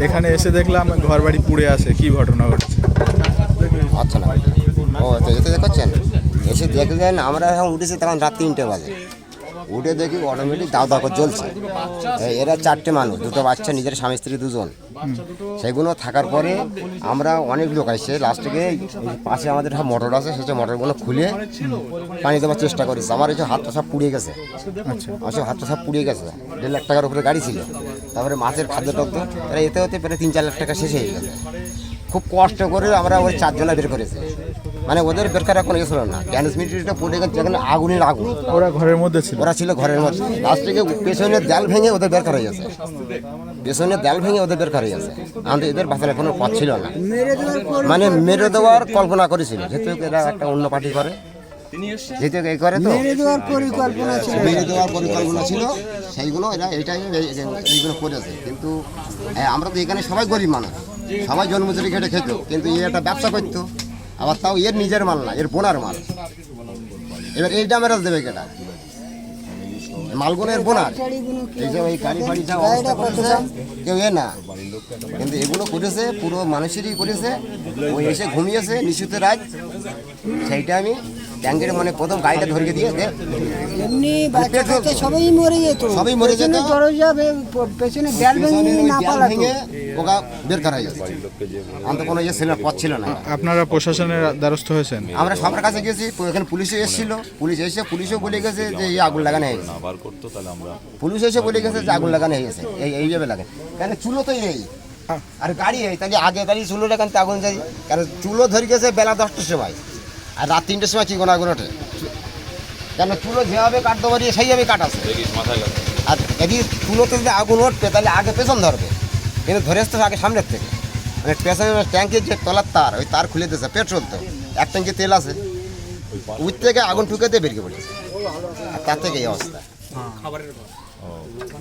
এখানে এসে দেখলাম ঘর বাড়ি পুড়ে আছে, কি ঘটনা ঘটেছে? আচ্ছা না, ও তো এতে দেখছেন, এসে দেখলেন আমরা এখন উঠেছি তখন রাত 3টে বাজে। উঠে দেখি অটোমেটিক দাও দাও করে জ্বলছে। এরা 4টে মানুষ, 2টো বাচ্চা, নিজের স্বামী স্ত্রী 2জন। সেগুলো থাকার পরে আমরা অনেক লোক আসছে, লাস্টে পাশে আমাদের মোটর আছে, সেই মোটরগুলো খুলে পানি দেওয়ার চেষ্টা করেছে। আমার এই যে হাতটা সব পুড়িয়ে গেছে, আমার হাতটা সব পুড়িয়ে গেছে। 1.5 লাখ টাকার উপরে গাড়ি ছিল, তারপরে মাছের খাদ্য টদ্য, তারা এতে হতে প্রায় 3-4 লাখ টাকা শেষ হয়ে গেছে। খুব কষ্ট করে আমরা ওই 4 জনা বের করেছি, মানে ওদের বের করার কোনো ছিল না। গ্যাস মিটারটা পড়ে গেছে, যেখানে আগুনের আগুন, ওরা ঘরের মধ্যে ছিল? ওরা ছিল ঘরের মধ্যে। লাস্ট থেকে পেছনের দেয়াল ভেঙে ওদের বের করা গেছে, পেছনের দেয়াল ভেঙে ওদের বের করা গেছে। আমাদের এদের বাঁচানোর কোনো পথ ছিল না, মানে মেরে দেওয়ার কল্পনা করেছিল, যেহেতু এরা একটা অন্য পার্টি করে, যেহেতু এই করে তো মেরে দেওয়ার পরিকল্পনা ছিল, সেইগুলো এরা এইগুলো করেছে। কিন্তু আমরা তো এখানে সবাই গরিব মানুষ, সবাই জন্মজুরি খেটে খেত, কিন্তু এ একটা ব্যবসা করতো, আবার তাও এর নিজের মাল না, এর বোনার মাল। এবার এইটা মেরাজ দেবে কেটা? মালগুনের বোনার, এই যে ওই গাড়ি ফাড়ি যা অবস্থা করেছে কেউ এ না, কিন্তু এগুলো করেছে পুরো মানুষেরই করেছে। ওই এসে ঘুমিয়েছে নিশুতে রাত, সেইটা আমি ট্যাঙ্কের মানে প্রথম গাড়িটা ধরিয়ে দিয়ে এমনি বাচ্চা কাচ্চা সবাই মরে যেত, সবাই মরে যেত, দরজা পেছনে দেয়াল ভেঙে না পালাতো, ওটা বের করা গেছে। আমাদের কোনো ইয়ে ছিল না, পথ ছিল না। আপনারা প্রশাসনের দ্বারস্থ হয়েছেন? আমরা সবার কাছে গেছি, এখানে পুলিশও এসেছিল, পুলিশ এসে পুলিশও বলে গেছে যে এই আগুন লাগানো হয়ে গেছে। পুলিশ এসে বলে গেছে যে আগুন লাগানো হয়ে গেছে, এইভাবে লাগে। কেন চুলো তো এই আর গাড়ি এই, তাহলে আগে গাড়ি চুলোটা কেন আগুন যাই? কারণ চুলো ধরে গেছে বেলা 10টার সময়, আর রাত 3টের সময় কি কোনো আগুন ওঠে? কেন চুলো যেভাবে কাটতে পারি সেইভাবে কাটাছে। আর এদিকে চুলোতে যদি আগুন উঠবে তাহলে আগে পেছন ধরবে, কিন্তু ধরে আসতে আগে সামনের থেকে, মানে পেছনের ট্যাঙ্কের যে তলার তার, ওই তার খুলে দিয়েছে, পেট্রোল তো 1 ট্যাঙ্কি তেল আছে, ওই থেকে আগুন ঠুকে দিয়ে বেরিয়ে পড়েছে, আর তার থেকে এই অবস্থা।